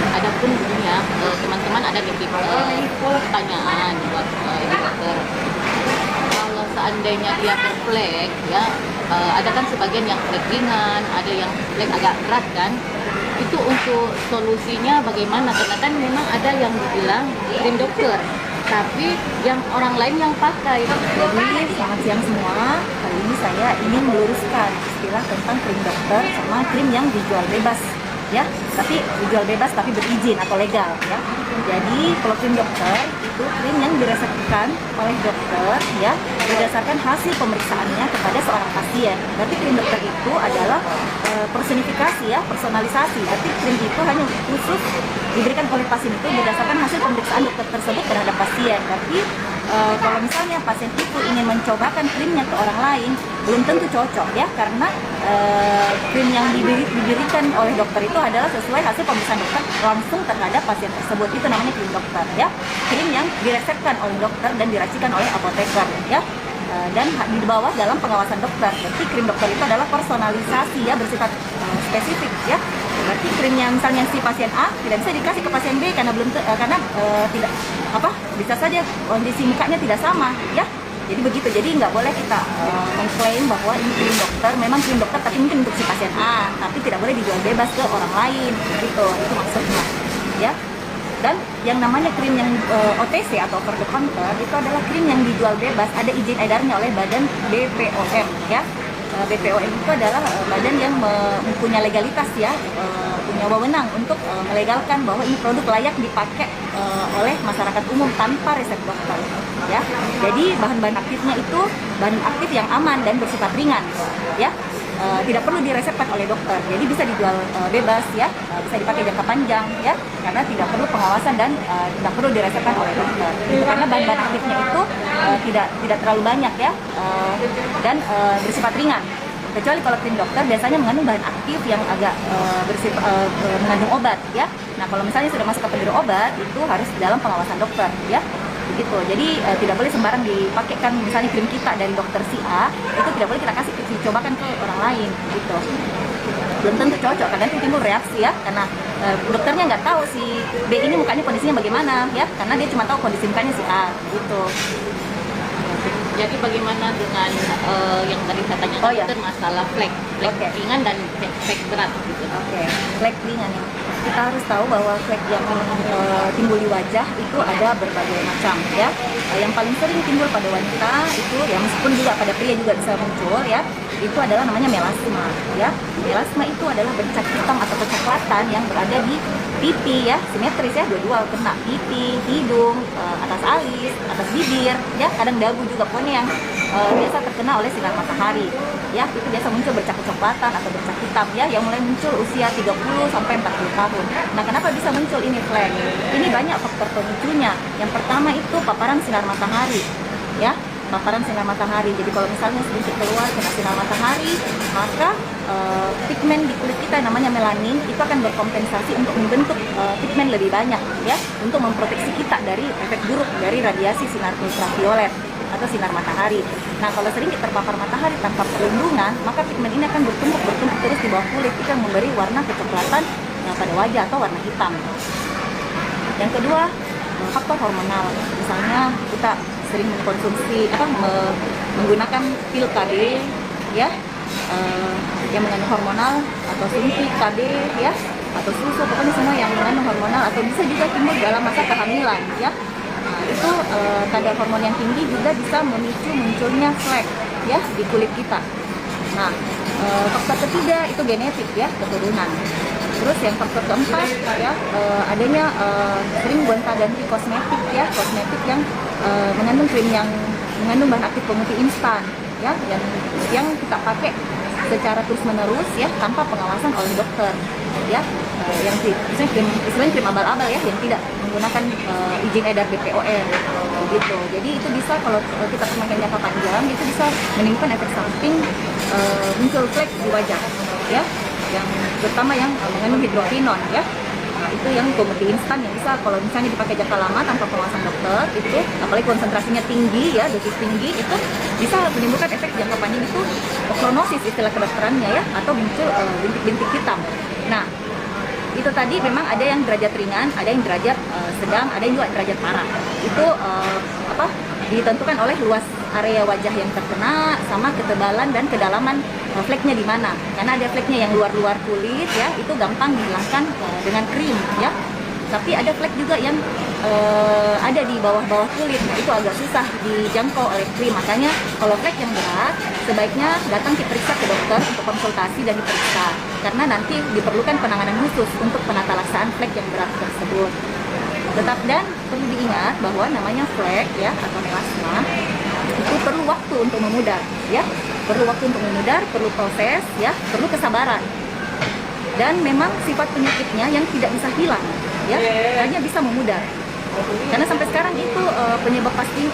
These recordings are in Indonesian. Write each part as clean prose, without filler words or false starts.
Adapun begini ya, teman-teman ada nitip pertanyaan buat ibu dokter. Kalau seandainya dia berflek ya, ada kan sebagian yang flek ringan, ada yang flek agak berat kan. Itu untuk solusinya bagaimana? Karena kan memang ada yang bilang krim dokter, tapi yang orang lain yang pakai. Jadi selamat siang semua. Kali ini saya ingin meluruskan istilah tentang krim dokter sama krim yang dijual bebas, ya. Tapi dijual bebas tapi berizin atau legal, ya. Jadi kalau krim dokter itu krim yang diresepkan oleh dokter, ya, berdasarkan hasil pemeriksaannya kepada seorang pasien. Berarti krim dokter itu adalah personifikasi, ya, personalisasi. Berarti krim itu hanya khusus diberikan oleh pasien itu berdasarkan hasil pemeriksaan dokter tersebut terhadap pasien. Tapi kalau misalnya pasien itu ingin mencobakan krimnya ke orang lain, belum tentu cocok, ya, karena krim yang diberikan oleh dokter itu adalah sesuai hasil pemeriksaan dokter langsung terhadap pasien tersebut. Itu namanya krim dokter, ya, krim yang diresepkan oleh dokter dan diracikan oleh apoteker, ya, dan di bawah dalam pengawasan dokter. Berarti krim dokter itu adalah personalisasi, ya, bersifat spesifik, ya. Berarti krimnya misalnya si pasien A tidak bisa dikasih ke pasien B karena tidak bisa saja kondisi mukanya tidak sama, ya. Jadi begitu. Jadi nggak boleh kita mengklaim bahwa ini krim dokter, memang krim dokter tapi mungkin untuk si pasien A, tapi tidak boleh dijual bebas ke orang lain, gitu. Itu maksudnya, ya. Dan yang namanya krim yang OTC atau over the counter itu adalah krim yang dijual bebas, ada izin edarnya oleh Badan BPOM, ya. BPOM itu adalah badan yang mempunyai legalitas, ya, punya wewenang untuk melegalkan bahwa ini produk layak dipakai oleh masyarakat umum tanpa resep dokter, ya. Jadi bahan-bahan aktifnya itu bahan aktif yang aman dan bersifat ringan, ya. Tidak perlu diresepkan oleh dokter, jadi bisa dijual bebas, ya, bisa dipakai jangka panjang, ya, karena tidak perlu pengawasan dan tidak perlu diresepkan oleh dokter. Karena bahan-bahan aktifnya itu tidak terlalu banyak, ya, dan bersifat ringan. Kecuali kalau krim dokter biasanya mengandung bahan aktif yang agak mengandung obat, ya. Nah, kalau misalnya sudah masuk kategori obat itu harus dalam pengawasan dokter, ya. Begitu. Jadi tidak boleh sembarang dipakaikan. Misalnya krim kita dari dokter si A itu tidak boleh kita kasih dicobakan ke orang lain, gitu. Belum tentu cocok, kadang itu timbul reaksi, ya, karena dokternya nggak tahu si B ini mukanya kondisinya bagaimana, ya, karena dia cuma tahu kondisi mukanya si A, gitu. Jadi bagaimana dengan yang tadi saya tanya dokter, masalah flek ringan dan flek berat, gitu. Flek ringan, ya. Kita harus tahu bahwa flek yang timbul di wajah itu ada berbagai macam, ya. Yang paling sering timbul pada wanita itu, ya, meskipun juga pada pria juga bisa muncul, ya, itu adalah namanya melasma, ya. Melasma itu adalah bercak hitam atau kecoklatan yang berada di pipi, ya, simetris, ya, dua-dua kena pipi, hidung, atas alis, atas bibir, ya, kadang dagu juga, pokoknya yang biasa terkena oleh sinar matahari, ya, itu biasa muncul bercak kecoklatan atau bercak hitam, ya, yang mulai muncul usia 30 sampai 40 tahun. Nah, kenapa bisa muncul ini flek? Ini banyak faktor pemicunya. Yang pertama itu paparan sinar matahari, ya, paparan sinar matahari. Jadi kalau misalnya sedikit keluar kena sinar matahari, maka pigmen di kulit kita namanya melanin itu akan berkompensasi untuk membentuk pigmen lebih banyak, ya, untuk memproteksi kita dari efek buruk dari radiasi sinar ultraviolet atau sinar matahari. Nah, kalau sering kita terpapar matahari tanpa perlindungan, maka pigmen ini akan bertumpuk terus di bawah kulit, itu yang memberi warna kecoklatan pada wajah atau warna hitam. Yang kedua, faktor hormonal. Misalnya kita sering mengkonsumsi menggunakan pil KB, ya, yang mengandung hormonal, atau suntik KB, ya, atau susu, pokoknya semua yang mengandung hormonal, atau bisa juga timbul dalam masa kehamilan, ya. Nah, itu kadar hormon yang tinggi juga bisa memicu munculnya flek, ya, di kulit kita. Nah, faktor ketiga itu genetik, ya, keturunan. Terus yang faktor keempat, ya, adanya sering gonta-ganti kosmetik, ya, kosmetik yang mengandung krim yang mengandung bahan aktif pemutih instan, ya, yang kita pakai secara terus-menerus, ya, tanpa pengawasan oleh dokter, ya, yang istilahnya krim abal-abal, ya, yang tidak menggunakan izin edar BPOM, gitu. Jadi itu bisa kalau kita memakai jangka panjang itu bisa menimbulkan efek samping muncul flek di wajah, ya, yang terutama yang mengandung hidrokinon, ya. Nah, itu yang pemutih instan yang bisa kalau misalnya dipakai jangka lama tanpa pengawasan dokter, itu apalagi konsentrasinya tinggi, ya, dosis tinggi, itu bisa menimbulkan efek jangka panjang itu oklonosis istilah kedokterannya, ya, atau muncul bintik-bintik hitam. Nah, itu tadi memang ada yang derajat ringan, ada yang derajat sedang, ada yang juga derajat parah. Itu ditentukan oleh luas area wajah yang terkena sama ketebalan dan kedalaman fleknya di mana. Karena ada fleknya yang luar-luar kulit ya, itu gampang dihilangkan dengan krim ya. Tapi ada flek juga yang ada di bawah-bawah kulit, nah itu agak susah dijangkau oleh krim. Makanya kalau flek yang berat, sebaiknya datang diperiksa ke dokter untuk konsultasi dan diperiksa. Karena nanti diperlukan penanganan khusus untuk penata laksaan flek yang berat tersebut. Dan perlu diingat bahwa namanya flek ya atau melasma itu perlu waktu untuk memudar ya, perlu waktu untuk memudar, perlu proses ya, perlu kesabaran. Dan memang sifat penyakitnya yang tidak bisa hilang ya, hanya bisa memudar. Karena sampai sekarang itu penyebab pasti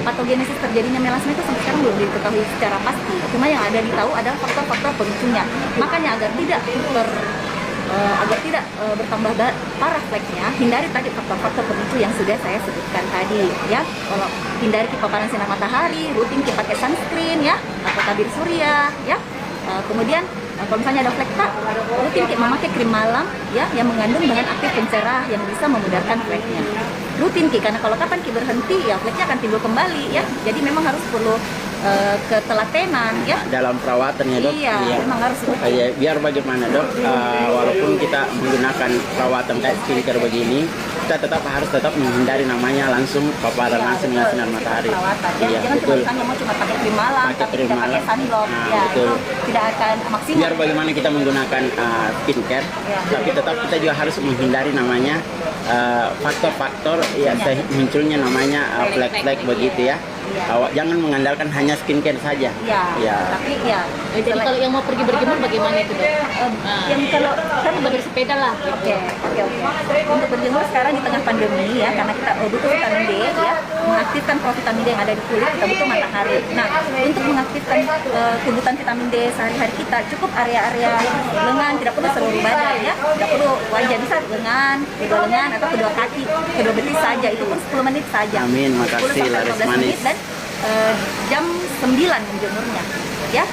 patogenesis terjadinya melasma itu sampai sekarang belum diketahui secara pasti. Cuma yang ada ditahu adalah faktor-faktor pemicunya. Makanya agar tidak bertambah parah fleknya, hindari tadi faktor-faktor pemicu yang sudah saya sebutkan tadi ya. Kalau hindari paparan sinar matahari, rutin pakai sunscreen ya atau tabir surya ya. Kemudian kalau misalnya ada flek tak, rutin memakai krim malam ya yang mengandung bahan aktif pencerah yang bisa memudarkan fleknya. Rutin karena kalau kapan berhenti ya fleknya akan timbul kembali ya. Jadi memang harus perlu ketelatenan ya dalam perawatannya dok. Iya, memang harus biar bagaimana dok, walaupun kita menggunakan perawatan kayak skincare begini, kita harus tetap menghindari namanya langsung paparan langsung dengan sinar matahari. Iya, jangan cuma misalnya mau cuma pakai krim malam, tapi tidak pakai sunblock, ya betul. Itu tidak akan maksimal. Biar bagaimana kita menggunakan skincare, tapi tetap kita juga harus menghindari namanya faktor-faktor ya munculnya namanya flek-flek begitu ya. Awak jangan mengandalkan hanya skincare saja. Ya. Tapi ya. Jadi kalau yang mau pergi berjemur bagaimana itu dok? Yang kalau kan bersepeda lah. Oke. Untuk berjemur sekarang di tengah pandemi ya, karena kita butuh vitamin D ya, mengaktifkan provitamin D yang ada di kulit, kita butuh matahari. Nah, untuk mengaktifkan kebutuhan vitamin D sehari-hari kita, cukup area-area lengan, tidak perlu seluruh badan ya, tidak perlu wajah, bisa lengan, kedua lengan atau kedua kaki, kedua betis saja, itu pun 10 menit saja. Amin, makasih Laris manis. Dan jam 9 menjemurnya ya,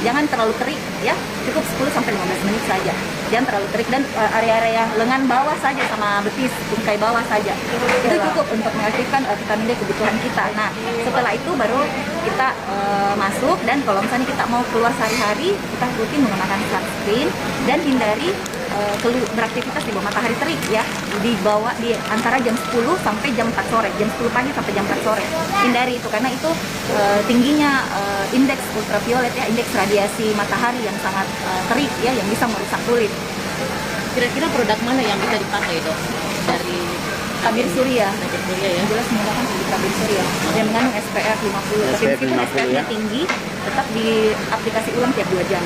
jangan terlalu terik ya, cukup 10-15 menit saja, jangan terlalu terik. Dan area-area lengan bawah saja sama betis bungkai bawah saja, itu cukup untuk mengaktifkan vitamin D kebutuhan kita. Nah setelah itu baru kita masuk, dan kalau misalnya kita mau keluar sehari-hari, kita rutin menggunakan sunscreen dan hindari beraktivitas di bawah matahari terik ya, di antara jam 10 sampai jam 4 sore, jam 10 pagi sampai jam 4 sore. Hindari itu karena itu tingginya indeks ultraviolet ya, indeks radiasi matahari yang sangat terik ya, yang bisa merusak kulit. Kira-kira produk mana yang bisa dipakai dok? Dari tabir surya. Tabir surya ya. Jelas menggunakan tabir surya yang mengandung SPF 50. Tapi meskipun SPF-nya tinggi, tetap diaplikasi ulang tiap 2 jam.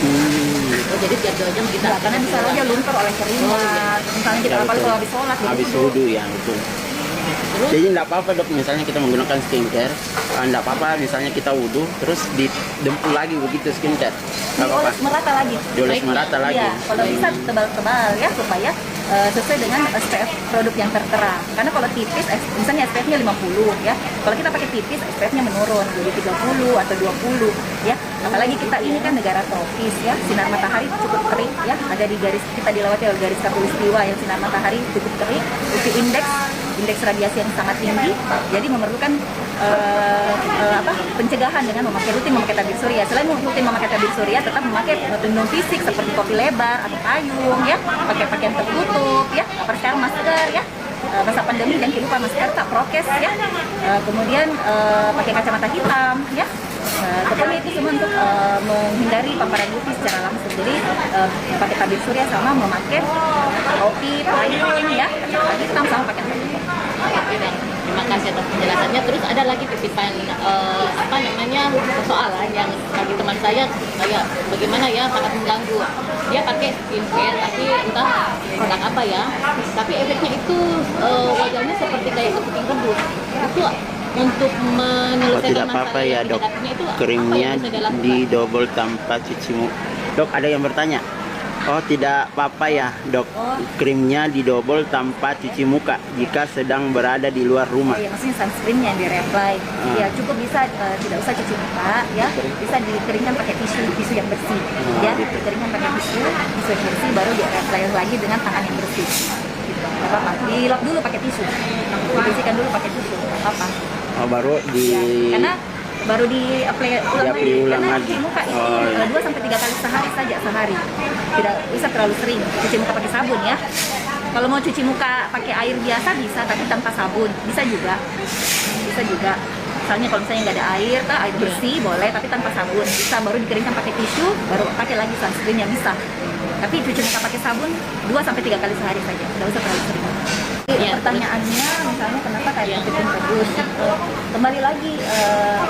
Oh, jadi tiap 2 jam kita karena bisa aja luntur oleh keringat. Misalnya kita kalau habis sholat, habis wudhu ya itu. Jadi tidak apa-apa dok, misalnya kita menggunakan skincare, tidak apa-apa misalnya kita wudhu terus didempul lagi begitu skincare. Dioles merata lagi. Dioles merata lagi. Iya, kalau bisa tebal-tebal ya supaya sesuai dengan SPF produk yang tertera. Karena kalau tipis, misalnya SPF-nya 50 ya. Kalau kita pakai tipis, SPF-nya menurun jadi 30 atau 20 ya. Apalagi kita ini kan negara tropis ya, sinar matahari cukup terik ya. Ada di garis, kita dilewati oleh garis khatulistiwa yang sinar matahari cukup terik. UV indeks radiasi yang sangat tinggi, jadi memerlukan pencegahan dengan rutin memakai tabir surya. Selain rutin memakai tabir surya, tetap memakai pelindung fisik seperti topi lebar atau payung ya, pakai pakaian tertutup ya, sekarang masker ya. Masa pandemi jangan lupa masker, tak prokes ya. Kemudian pakai kacamata hitam ya. Pokoknya itu semua untuk menghindari paparan UV secara langsung. Jadi pakai tabir surya sama memakai topi, payung ya, kacamata hitam sama pakai tertutup. Terima kasih atas penjelasannya. Terus ada lagi titipan persoalan yang bagi teman saya kayak bagaimana ya, sangat mengganggu. Dia pakai skincare tapi entah produk apa ya, tapi efeknya itu wajahnya seperti kayak kepiting rebus. Itu untuk menyelesaikan tidak apa-apa ya dok, krimnya di double tanpa cuci muka. Dok ada yang bertanya, Oh, tidak apa-apa ya, Dok. Oh. Krimnya didobel tanpa cuci muka jika sedang berada di luar rumah. Oh iya, maksudnya sunscreennya yang di-reapply. Ya cukup bisa tidak usah cuci muka ya, bisa dikeringkan pakai tisu yang bersih. Ya, Gitu. dikeringkan pakai tisu yang bersih baru di-reapply lagi dengan tangan yang bersih. Gitu. Nggak apa-apa. Dilap dulu pakai tisu. Dibersihkan dulu pakai tisu. Nggak apa-apa. Oh, baru di Ya, karena baru di-apply ulang lagi. ulang Karena lagi. cuci muka itu Oh, iya. 2 sampai 3 kali sehari saja sehari. Tidak bisa terlalu sering. Cuci muka pakai sabun ya. Kalau mau cuci muka pakai air biasa bisa, tapi tanpa sabun bisa juga. Bisa juga. Misalnya kalau misalnya nggak ada air, air bersih boleh, tapi tanpa sabun. Bisa baru dikeringkan pakai tisu, baru pakai lagi sunscreen yang bisa. Tapi cuci muka pakai sabun 2 sampai 3 kali sehari saja. Nggak usah terlalu sering. Iya, Pertanyaannya misalnya kenapa kayak Iya. kucing bagus? Kembali lagi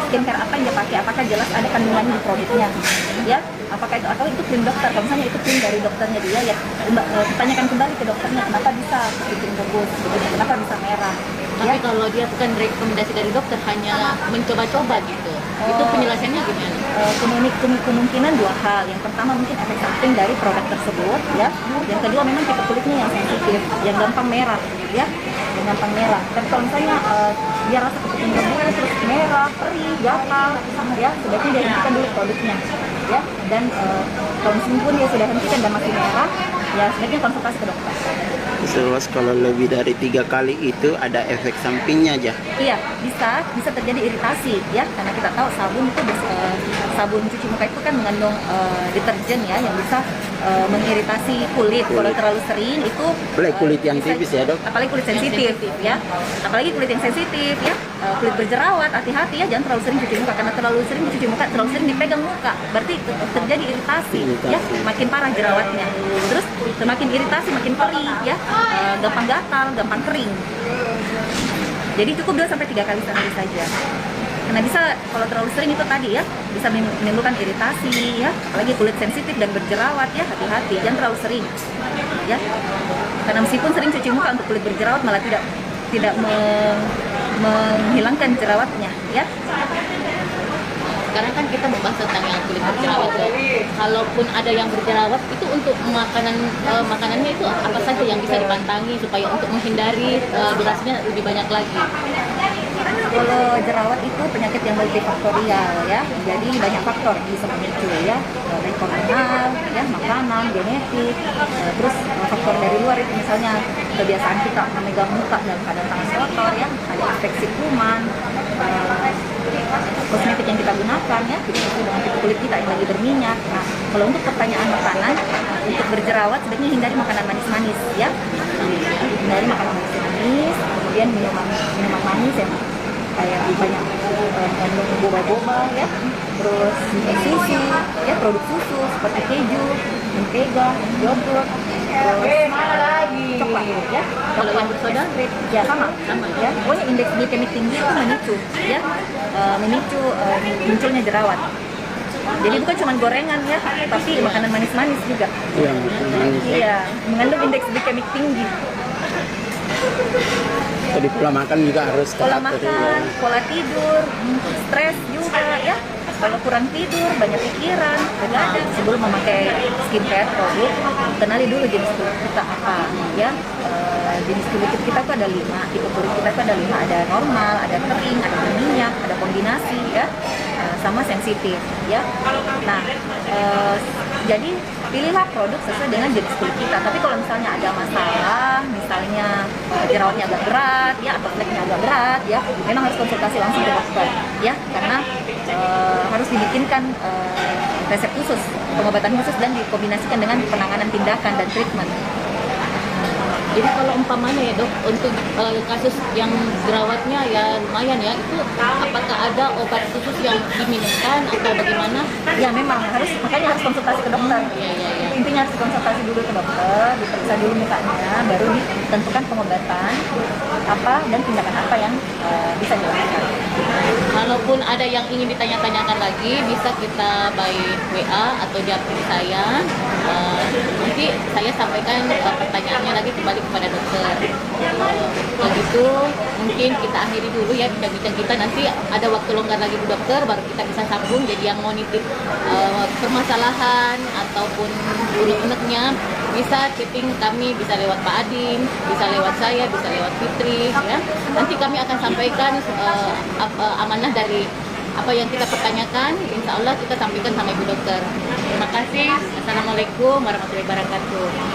skincare apa yang dia pakai? Apakah jelas ada kandungan di produknya? Ya, apakah itu atau itu krim dokter? Kalau misalnya itu krim dari dokternya dia, ya tanyakan kembali ke dokternya kenapa bisa kucing bagus, begitu, kenapa bisa merah? Tapi kalau dia bukan rekomendasi dari dokter, hanya mencoba-coba gitu, itu penjelasannya gimana? Kemungkinan 2 hal. Yang pertama mungkin efek samping dari produk tersebut, ya. Yang kedua memang tipe kulitnya yang sensitif, yang gampang merah, ya, yang gampang merah. Tapi kalau misalnya dia rasa kucing bagus terus merah, perih, gatal, ya, sebaiknya dia hentikan dulu produknya, ya. Dan kalau meskipun dia sudah hentikan dan masih merah, ya sebaiknya konsultasi ke dokter. Terus kalau lebih dari 3 kali itu ada efek sampingnya aja. Iya, bisa terjadi iritasi ya, karena kita tahu sabun itu sabun cuci muka itu kan mengandung deterjen ya yang bisa mengiritasi kulit. Kalau terlalu sering itu Apalagi kulit yang bisa- tipis ya, Dok. Apalagi kulit sensitif ya. Apalagi kulit yang sensitif ya. Kulit berjerawat, hati-hati ya, jangan terlalu sering cuci muka karena terlalu sering cuci muka, terlalu sering dipegang muka, berarti terjadi iritasi ya, makin parah jerawatnya. Terus semakin iritasi makin perih ya. Gampang gatal, gampang kering. Jadi cukup 2 sampai 3 kali sehari saja. Karena bisa kalau terlalu sering itu tadi ya, bisa menimbulkan iritasi ya, apalagi kulit sensitif dan berjerawat ya, hati-hati, jangan terlalu sering. Ya. Karena meskipun sering cuci muka untuk kulit berjerawat malah tidak menghilangkan jerawatnya ya. Sekarang kan kita membahas tentang yang kulit berjerawat. Kalaupun ada yang berjerawat, itu untuk makanannya itu apa saja yang bisa dipantangi supaya untuk menghindari durasinya lebih banyak lagi. Kalau jerawat itu penyakit yang multifaktorial ya, jadi banyak faktor bisa memicu ya, dari hormonal, ya, makanan, genetik, terus faktor dari luar itu misalnya kebiasaan kita memegang muka dalam keadaan tangan kotor ya, ada infeksi kuman, kosmetik yang kita gunakan ya, tidak sesuai dengan tipe kulit kita yang lagi berminyak. Nah, kalau untuk pertanyaan makanan, untuk berjerawat sebaiknya hindari makanan manis-manis ya, hindari makanan manis-manis, kemudian minuman manis yang kayak banyak mengandung boba-boba ya, terus susu ya, produk susu seperti keju, mentega, yogurt, terus coklat ya. Kalau yang bersoda, Ya sama ya. Pokoknya indeks glikemik tinggi itu memicu munculnya jerawat. Jadi bukan cuma gorengan ya, tapi makanan manis-manis juga. Yang manis. Iya, mengandung indeks glikemik tinggi. Jadi pola makan juga harus Pola tepat tadi, makan, ya. pola tidur, stres juga ya. Kalau kurang tidur, banyak pikiran, begadang, sebelum memakai skincare produk, kenali dulu jenis kulit kita apa ya. Jenis kulit kita tuh ada 5, tipe kulit kita tuh ada 5, ada normal, ada kering, ada berminyak, ada kombinasi ya, sama sensitif ya. Nah, jadi pilihlah produk sesuai dengan jenis kulit kita. Tapi kalau misalnya ada masalah, misalnya jerawatnya agak berat ya, atau fleknya agak berat ya, memang harus konsultasi langsung ke dokter ya, karena harus dibikinkan resep khusus, pengobatan khusus dan dikombinasikan dengan penanganan tindakan dan treatment. Jadi kalau umpamanya ya dok, untuk kasus yang jerawatnya ya lumayan ya, itu apakah ada obat khusus yang diminumkan atau bagaimana? Ya memang makanya harus konsultasi ke dokter. Iya. Intinya harus konsultasi dulu ke dokter, diperiksa dulu mukanya, baru ditentukan pengobatan apa dan tindakan apa yang bisa dilakukan. Kalaupun ada yang ingin ditanya-tanyakan lagi, bisa kita by WA atau japri saya. Nanti saya sampaikan pertanyaannya lagi kembali kepada dokter. Kalau gitu mungkin kita akhiri dulu ya bincang-bincang kita, nanti ada waktu longgar lagi Bu Dokter baru kita bisa sambung. Jadi yang mau nitip permasalahan ataupun unek-uneknya bisa chatting kami, bisa lewat Pak Adin, bisa lewat saya, bisa lewat Fitri ya. Nanti kami akan sampaikan amanah dari apa yang kita pertanyakan, insya Allah kita sampaikan sama Ibu Dokter. Terima kasih. Assalamualaikum warahmatullahi wabarakatuh.